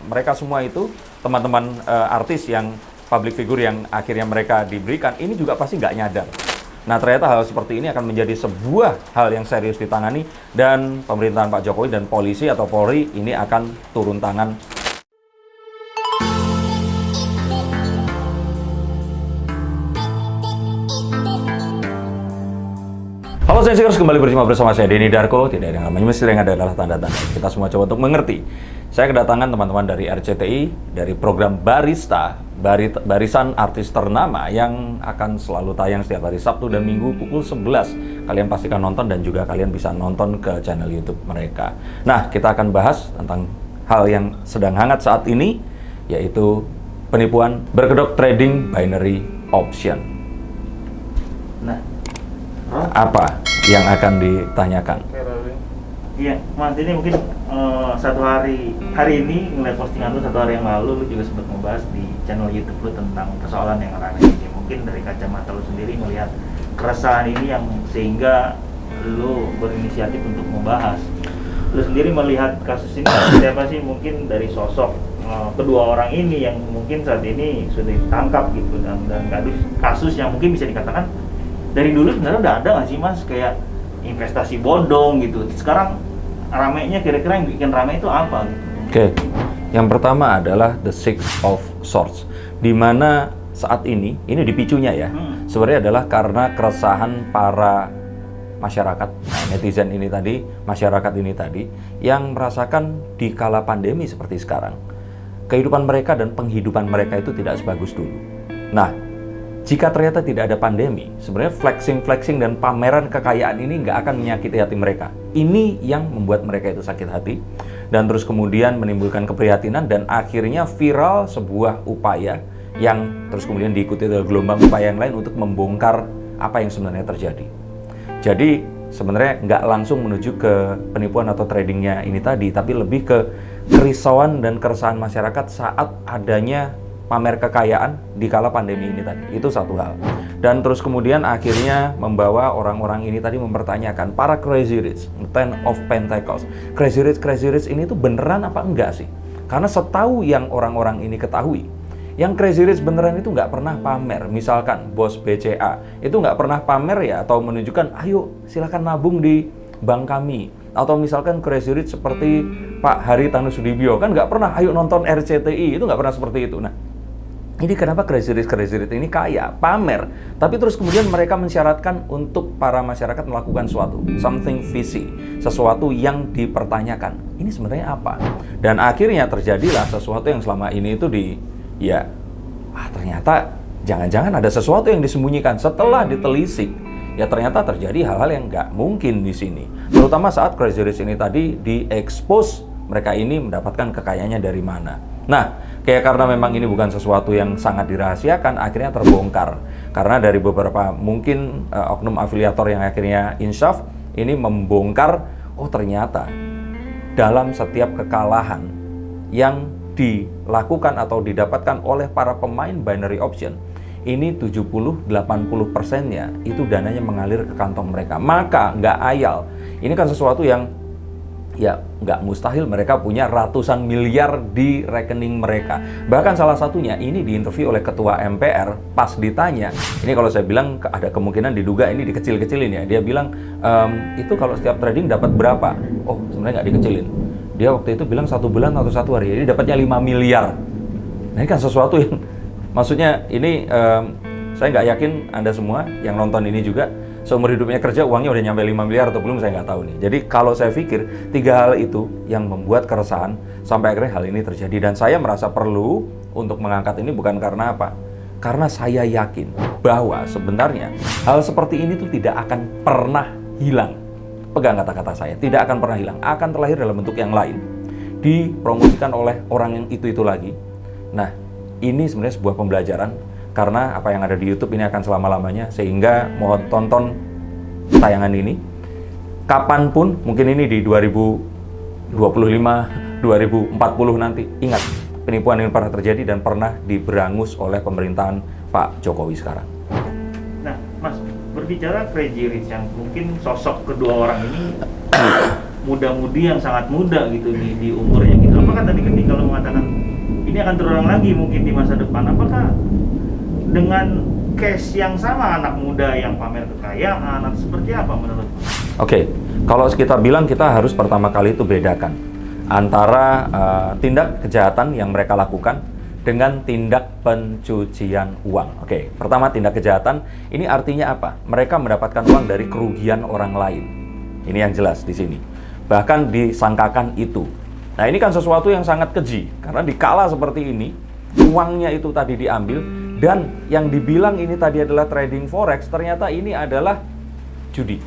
mereka semua itu teman-teman artis yang public figure yang akhirnya mereka diberikan, ini juga pasti nggak nyadar. Nah, ternyata hal seperti ini akan menjadi sebuah hal yang serius ditangani dan pemerintahan Pak Jokowi dan polisi atau Polri ini akan turun tangan. Halo Sensikers, kembali berjumpa bersama saya Denny Darko. Tidak ada yang namanya misteri, yang ada adalah tanda-tanda. Kita semua coba untuk mengerti. Saya kedatangan teman-teman dari RCTI, dari program Barista, barisan artis ternama yang akan selalu tayang setiap hari Sabtu dan Minggu pukul 11. Kalian pastikan nonton dan juga kalian bisa nonton ke channel YouTube mereka. Nah, kita akan bahas tentang hal yang sedang hangat saat ini, yaitu penipuan berkedok trading binary option. Nah, apa yang akan ditanyakan? iya, Mas, ini mungkin hari ini ngeliat postingan lu 1 hari yang lalu, lu juga sempat membahas di channel YouTube lu tentang persoalan yang ramai ini. Mungkin dari kacamata lu sendiri melihat keresahan ini yang sehingga lu berinisiatif untuk membahas. Lu sendiri melihat kasus ini seperti apa sih? Mungkin dari sosok kedua orang ini yang mungkin saat ini sudah ditangkap gitu, dan kasus yang mungkin bisa dikatakan dari dulu sebenarnya udah ada nggak sih, Mas, kayak investasi bodong gitu. Sekarang ramainya, kira-kira yang bikin ramai itu apa gitu? Oke, yang pertama adalah the Six of Swords, di mana saat ini dipicunya ya, sebenarnya adalah karena keresahan para masyarakat, netizen ini tadi, masyarakat ini tadi, yang merasakan di kala pandemi seperti sekarang, kehidupan mereka dan penghidupan mereka itu tidak sebagus dulu. Nah, jika ternyata tidak ada pandemi, sebenarnya flexing dan pameran kekayaan ini nggak akan menyakiti hati mereka. Ini yang membuat mereka itu sakit hati, dan terus kemudian menimbulkan keprihatinan, dan akhirnya viral sebuah upaya yang terus kemudian diikuti oleh gelombang upaya yang lain untuk membongkar apa yang sebenarnya terjadi. Jadi sebenarnya nggak langsung menuju ke penipuan atau tradingnya ini tadi, tapi lebih ke kerisauan dan keresahan masyarakat saat adanya pamer kekayaan di kala pandemi ini tadi. Itu satu hal. Dan terus kemudian akhirnya membawa orang-orang ini tadi mempertanyakan para crazy rich, Ten of Pentacles. Crazy rich ini tuh beneran apa enggak sih? Karena setahu yang orang-orang ini ketahui, yang crazy rich beneran itu nggak pernah pamer. Misalkan bos BCA itu nggak pernah pamer ya, atau menunjukkan ayo silakan nabung di bank kami. Atau misalkan crazy rich seperti Pak Haritanu Sudibyo kan nggak pernah ayo nonton RCTI, itu nggak pernah seperti itu. Nah, ini kenapa crazy rich ini kaya, pamer, tapi terus kemudian mereka mensyaratkan untuk para masyarakat melakukan something fishy, sesuatu yang dipertanyakan. Ini sebenarnya apa? Dan akhirnya terjadilah sesuatu yang selama ini itu ternyata jangan-jangan ada sesuatu yang disembunyikan. Setelah ditelisik, ya ternyata terjadi hal-hal yang nggak mungkin di sini. Terutama saat crazy rich ini tadi diekspos, mereka ini mendapatkan kekayaannya dari mana. Nah, kayak karena memang ini bukan sesuatu yang sangat dirahasiakan, akhirnya terbongkar. Karena dari beberapa mungkin oknum afiliator yang akhirnya insyaf, ini membongkar, oh ternyata dalam setiap kekalahan yang dilakukan atau didapatkan oleh para pemain binary option, ini 70-80%-nya itu dananya mengalir ke kantong mereka. Maka nggak ayal, ini kan sesuatu yang ya nggak mustahil mereka punya ratusan miliar di rekening mereka. Bahkan salah satunya ini diinterview oleh ketua MPR, pas ditanya, ini kalau saya bilang ada kemungkinan diduga ini dikecil-kecilin ya. Dia bilang, itu kalau setiap trading dapat berapa? Oh sebenarnya nggak dikecilin. Dia waktu itu bilang 1 bulan atau 1 hari, jadi dapatnya 5 miliar. Nah ini kan sesuatu yang, maksudnya ini saya nggak yakin Anda semua yang nonton ini juga seumur hidupnya kerja uangnya udah nyampe 5 miliar atau belum, saya nggak tahu nih. Jadi kalau saya pikir 3 hal itu yang membuat keresahan sampai akhirnya hal ini terjadi. Dan saya merasa perlu untuk mengangkat ini bukan karena apa? Karena saya yakin bahwa sebenarnya hal seperti ini tuh tidak akan pernah hilang. Pegang kata-kata saya, tidak akan pernah hilang. Akan terlahir dalam bentuk yang lain, dipromosikan oleh orang yang itu lagi. Nah, ini sebenarnya sebuah pembelajaran. Karena apa yang ada di YouTube ini akan selama-lamanya, sehingga mohon tonton tayangan ini kapanpun, mungkin ini di 2025, 2040 nanti. Ingat, penipuan ini pernah terjadi dan pernah diberangus oleh pemerintahan Pak Jokowi sekarang. Nah, Mas, berbicara crazy rich yang mungkin sosok kedua orang ini muda-mudi yang sangat muda gitu di umurnya gitu. Apakah tadi ketika lo mengatakan akan terulang lagi mungkin di masa depan. Apakah dengan case yang sama anak muda yang pamer kekayaan atau seperti apa menurut? Oke, kalau kita bilang kita harus pertama kali itu bedakan antara tindak kejahatan yang mereka lakukan dengan tindak pencucian uang. Oke, pertama tindak kejahatan ini artinya apa? Mereka mendapatkan uang dari kerugian orang lain. Ini yang jelas di sini. Bahkan disangkakan itu. Nah, ini kan sesuatu yang sangat keji karena dikala seperti ini uangnya itu tadi diambil dan yang dibilang ini tadi adalah trading forex, ternyata ini adalah judi.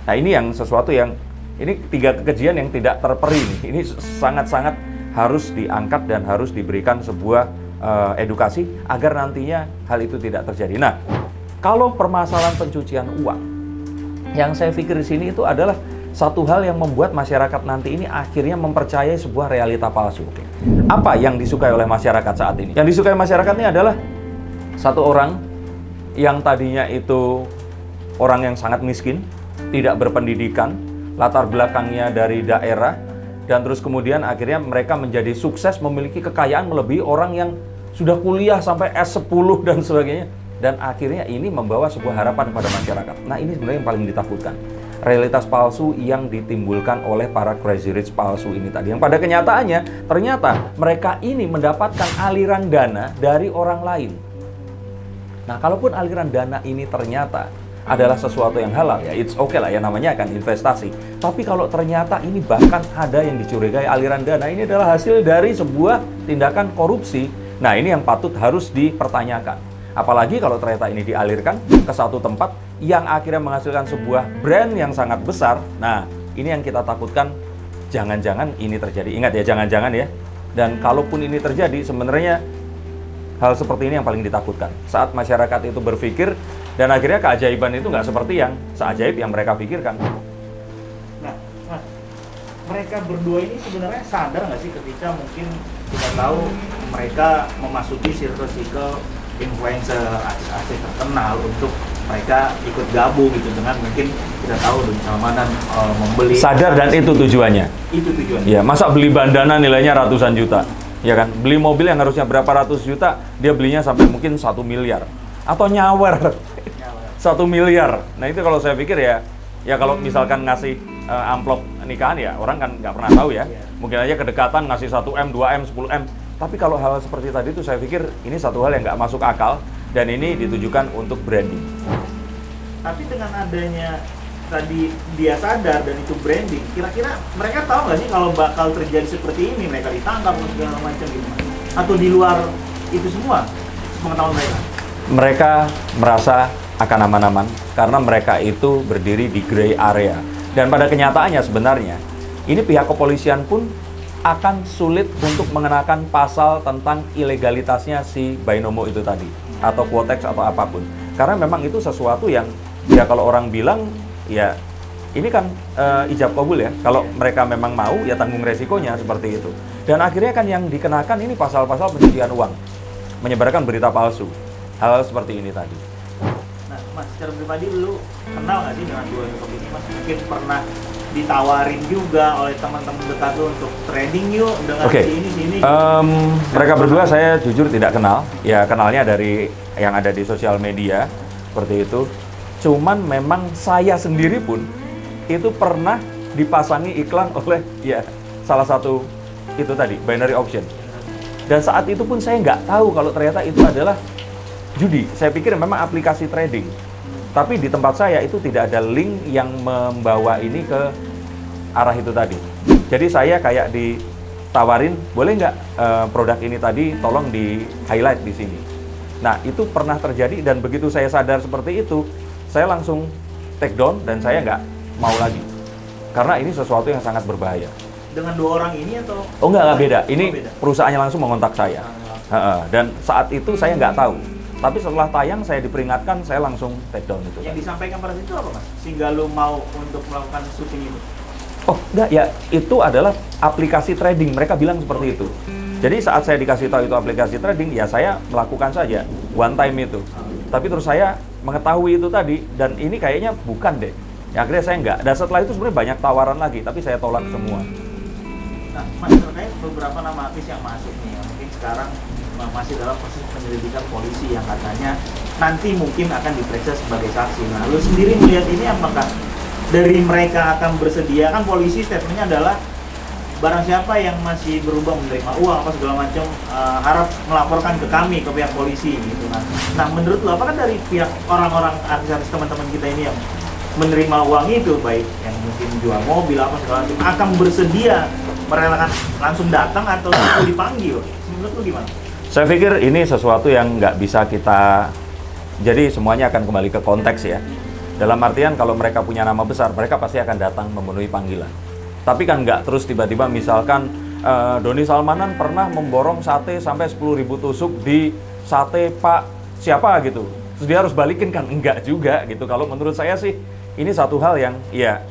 Nah, ini yang sesuatu yang ini 3 kekejian yang tidak terperi nih. Ini sangat-sangat harus diangkat dan harus diberikan sebuah edukasi agar nantinya hal itu tidak terjadi. Nah, kalau permasalahan pencucian uang, yang saya pikir di sini itu adalah satu hal yang membuat masyarakat nanti ini akhirnya mempercayai sebuah realita palsu. Apa yang disukai oleh masyarakat saat ini? Yang disukai masyarakat ini adalah satu orang yang tadinya itu orang yang sangat miskin, tidak berpendidikan, latar belakangnya dari daerah, dan terus kemudian akhirnya mereka menjadi sukses, memiliki kekayaan melebihi orang yang sudah kuliah sampai S10 dan sebagainya. Dan akhirnya ini membawa sebuah harapan pada masyarakat. Nah, ini sebenarnya yang paling ditakutkan. Realitas palsu yang ditimbulkan oleh para crazy rich palsu ini tadi. Yang pada kenyataannya, ternyata mereka ini mendapatkan aliran dana dari orang lain. Nah, kalaupun aliran dana ini ternyata adalah sesuatu yang halal, ya it's okay lah ya, namanya akan investasi. Tapi kalau ternyata ini bahkan ada yang dicurigai aliran dana, ini adalah hasil dari sebuah tindakan korupsi. Nah, ini yang patut harus dipertanyakan. Apalagi kalau ternyata ini dialirkan ke satu tempat yang akhirnya menghasilkan sebuah brand yang sangat besar. Nah, ini yang kita takutkan, jangan-jangan ini terjadi. Ingat ya, jangan-jangan ya. Dan kalaupun ini terjadi, sebenarnya hal seperti ini yang paling ditakutkan. Saat masyarakat itu berpikir, dan akhirnya keajaiban itu nggak seperti yang seajaib yang mereka pikirkan. Nah, Mas, mereka berdua ini sebenarnya sadar nggak sih ketika mungkin kita tahu mereka memasuki circle influencer artis-artis terkenal untuk mereka ikut gabung gitu dengan mungkin kita tahu Doni Salmanan membeli. Sadar dan itu tujuannya. Itu tujuannya. Ya, masa beli bandana nilainya ratusan juta, ya kan? Beli mobil yang harusnya berapa ratus juta, dia belinya sampai mungkin 1 miliar atau nyawer 1 miliar. Nah, itu kalau saya pikir ya kalau misalkan ngasih amplop nikahan ya orang kan nggak pernah tahu ya. Mungkin aja kedekatan ngasih 1M, 2M, 10M. Tapi kalau hal seperti tadi itu saya pikir ini satu hal yang nggak masuk akal dan ini ditujukan untuk branding. Tapi dengan adanya tadi dia sadar dan itu branding, kira-kira mereka tahu nggak sih kalau bakal terjadi seperti ini, mereka ditangkap atau segala macam gitu? Atau di luar itu semua pengetahuan mereka? Mereka merasa akan aman-aman karena mereka itu berdiri di gray area. Dan pada kenyataannya sebenarnya ini pihak kepolisian pun akan sulit untuk mengenakan pasal tentang ilegalitasnya si binomo itu tadi atau quotex atau apapun, karena memang itu sesuatu yang ya kalau orang bilang ya ini kan ijab kabul ya, kalau mereka memang mau ya tanggung resikonya seperti itu. Dan akhirnya kan yang dikenakan ini pasal-pasal pencucian uang, menyebarkan berita palsu, hal seperti ini tadi. Nah, Mas, secara pribadi lu kenal nggak sih dengan dua YouTube ini, Mas? Mungkin pernah ditawarin juga oleh teman-teman dekat lu untuk trading yuk dengan sini. Mereka berdua saya jujur tidak kenal. Ya kenalnya dari yang ada di sosial media seperti itu. Cuman memang saya sendiri pun itu pernah dipasangi iklan oleh ya salah satu itu tadi binary option. Dan saat itu pun saya nggak tahu kalau ternyata itu adalah judi. Saya pikir memang aplikasi trading. Tapi di tempat saya itu tidak ada link yang membawa ini ke arah itu tadi. Jadi saya kayak ditawarin, boleh nggak produk ini tadi tolong di highlight di sini. Nah, itu pernah terjadi dan begitu saya sadar seperti itu, saya langsung take down dan saya nggak mau lagi. Karena ini sesuatu yang sangat berbahaya. Dengan dua orang ini atau? Oh nggak beda. Ini beda. Perusahaannya langsung mengontak saya. Dan saat itu saya nggak tahu. Tapi setelah tayang saya diperingatkan, saya langsung take down itu. Yang disampaikan pada situ apa, Mas? Sehingga lu mau untuk melakukan syuting itu? Oh enggak ya, itu adalah aplikasi trading. Mereka bilang seperti itu. Jadi saat saya dikasih tahu itu aplikasi trading, ya saya melakukan saja one time itu. Tapi terus saya mengetahui itu tadi dan ini kayaknya bukan deh. Ya, akhirnya saya enggak. Dan setelah itu sebenarnya banyak tawaran lagi, tapi saya tolak semua. Nah, Mas, terkait beberapa nama artis yang masuk nih, mungkin sekarang masih dalam proses penyelidikan polisi yang katanya nanti mungkin akan diperiksa sebagai saksi. Nah, lu sendiri melihat ini apakah dari mereka akan bersedia, kan polisi statementnya adalah barang siapa yang masih berubah menerima uang apa segala macam harap melaporkan ke kami, ke pihak polisi gitu kan. Nah, menurut lo apakah dari pihak orang-orang artis-artis teman-teman kita ini yang menerima uang itu, baik yang mungkin jual mobil apa segala macam, akan bersedia merelakan langsung datang atau dipanggil? Menurut lo gimana? Saya pikir ini sesuatu yang nggak bisa kita, jadi semuanya akan kembali ke konteks ya. Dalam artian kalau mereka punya nama besar, mereka pasti akan datang memenuhi panggilan. Tapi kan nggak terus tiba-tiba misalkan Doni Salmanan pernah memborong sate sampai 10.000 tusuk di sate Pak siapa gitu. Terus dia harus balikin kan? Enggak juga gitu. Kalau menurut saya sih ini satu hal yang ya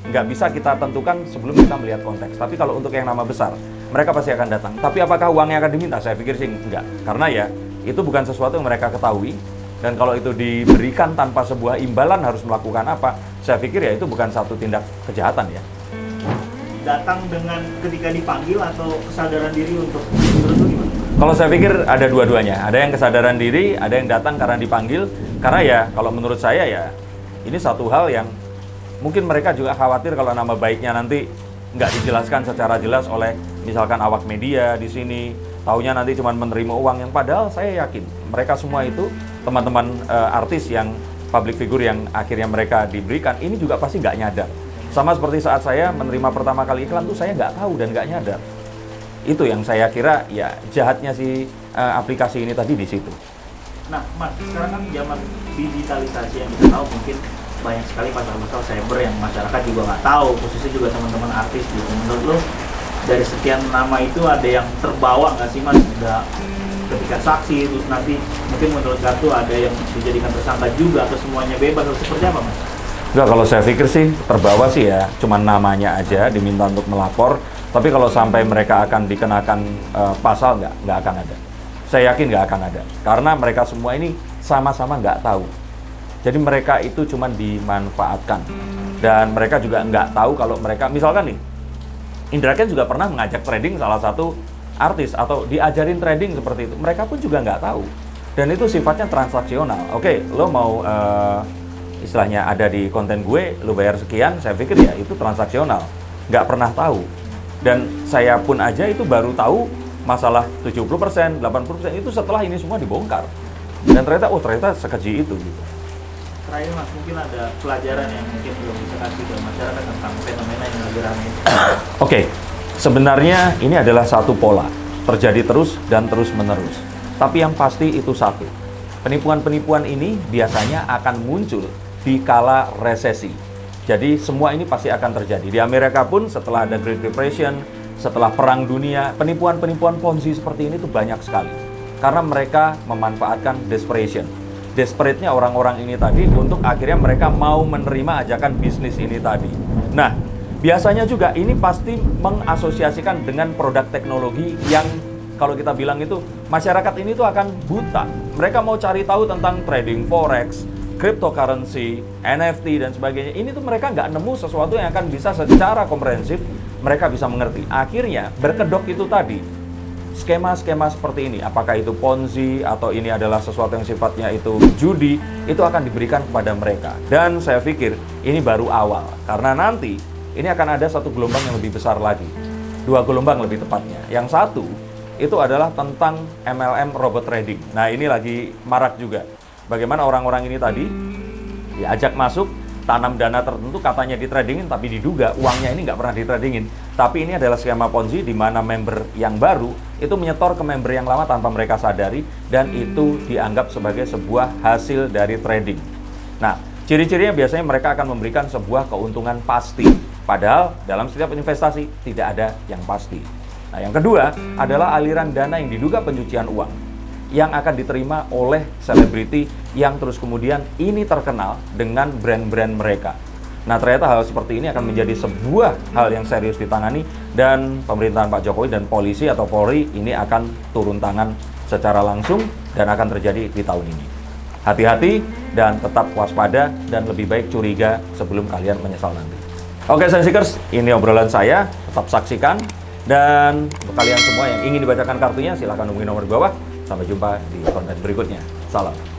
nggak bisa kita tentukan sebelum kita melihat konteks. Tapi kalau untuk yang nama besar, mereka pasti akan datang. Tapi apakah uangnya akan diminta? Saya pikir sih enggak. Karena ya itu bukan sesuatu yang mereka ketahui. Dan kalau itu diberikan tanpa sebuah imbalan harus melakukan apa, saya pikir ya itu bukan satu tindak kejahatan ya. Datang dengan ketika dipanggil atau kesadaran diri untuk menurut lu gimana? Kalau saya pikir ada dua-duanya. Ada yang kesadaran diri, ada yang datang karena dipanggil. Karena ya kalau menurut saya ya ini satu hal yang mungkin mereka juga khawatir kalau nama baiknya nanti nggak dijelaskan secara jelas oleh misalkan awak media di sini. Taunya nanti cuma menerima uang, yang padahal saya yakin mereka semua itu teman-teman artis yang public figure yang akhirnya mereka diberikan ini juga pasti nggak nyadar. Sama seperti saat saya menerima pertama kali iklan tuh saya nggak tahu dan nggak nyadar. Itu yang saya kira ya jahatnya si aplikasi ini tadi di situ. Nah, Mas, sekarang kan zaman digitalisasi yang kita tahu mungkin banyak sekali pasal-pasal cyber yang masyarakat juga nggak tahu, khususnya juga teman-teman artis gitu. Menurut lo dari sekian nama itu ada yang terbawa nggak sih, Mas? Udah ketika saksi terus nanti mungkin menurut kartu ada yang dijadikan tersangka juga atau semuanya bebas atau seperti apa, Mas? Enggak, kalau saya pikir sih terbawa sih ya, cuman namanya aja diminta untuk melapor. Tapi kalau sampai mereka akan dikenakan pasal nggak akan ada. Saya yakin nggak akan ada, karena mereka semua ini sama-sama nggak tahu. Jadi mereka itu cuman dimanfaatkan dan mereka juga nggak tahu kalau mereka misalkan nih Indra Kents juga pernah mengajak trading salah satu artis atau diajarin trading seperti itu. Mereka pun juga nggak tahu. Dan itu sifatnya transaksional. Oke, lo mau istilahnya ada di konten gue, lo bayar sekian, saya pikir ya itu transaksional. Nggak pernah tahu. Dan saya pun aja itu baru tahu masalah 70%, 80% itu setelah ini semua dibongkar. Dan ternyata, oh ternyata sekeji itu. Gitu. Terakhir, Mas, mungkin ada pelajaran yang mungkin belum bisa kasih ke masyarakat tentang fenomena yang lagi ramai. Oke, sebenarnya ini adalah satu pola, terjadi terus dan terus menerus. Tapi yang pasti itu satu, penipuan-penipuan ini biasanya akan muncul di kala resesi. Jadi semua ini pasti akan terjadi. Di Amerika pun setelah ada Great Depression, setelah Perang Dunia, penipuan-penipuan Ponzi seperti ini tuh banyak sekali. Karena mereka memanfaatkan desperation. Desperate-nya orang-orang ini tadi untuk akhirnya mereka mau menerima ajakan bisnis ini tadi. Nah, biasanya juga ini pasti mengasosiasikan dengan produk teknologi yang kalau kita bilang itu masyarakat ini tuh akan buta. Mereka mau cari tahu tentang trading forex, cryptocurrency, NFT dan sebagainya. Ini tuh mereka nggak nemu sesuatu yang akan bisa secara komprehensif mereka bisa mengerti. Akhirnya berkedok itu tadi. Skema-skema seperti ini, apakah itu Ponzi atau ini adalah sesuatu yang sifatnya itu judi, itu akan diberikan kepada mereka. Dan saya pikir ini baru awal, karena nanti ini akan ada satu gelombang yang lebih besar lagi. 2 gelombang lebih tepatnya. Yang satu, itu adalah tentang MLM robot trading. Nah ini lagi marak juga. Bagaimana orang-orang ini tadi diajak masuk, tanam dana tertentu, katanya ditradingin, tapi diduga uangnya ini nggak pernah ditradingin. Tapi ini adalah skema Ponzi di mana member yang baru itu menyetor ke member yang lama tanpa mereka sadari, dan itu dianggap sebagai sebuah hasil dari trading. Nah, ciri-cirinya biasanya mereka akan memberikan sebuah keuntungan pasti. Padahal dalam setiap investasi tidak ada yang pasti. Nah, yang kedua adalah aliran dana yang diduga pencucian uang yang akan diterima oleh selebriti yang terus kemudian ini terkenal dengan brand-brand mereka. Nah, ternyata hal seperti ini akan menjadi sebuah hal yang serius ditangani, dan pemerintahan Pak Jokowi dan polisi atau Polri ini akan turun tangan secara langsung dan akan terjadi di tahun ini. Hati-hati dan tetap waspada dan lebih baik curiga sebelum kalian menyesal nanti. Oke, Sensikers, ini obrolan saya. Tetap saksikan Dan untuk kalian semua yang ingin dibacakan kartunya, silahkan hubungi nomor di bawah. Sampai jumpa di konten berikutnya. Salam.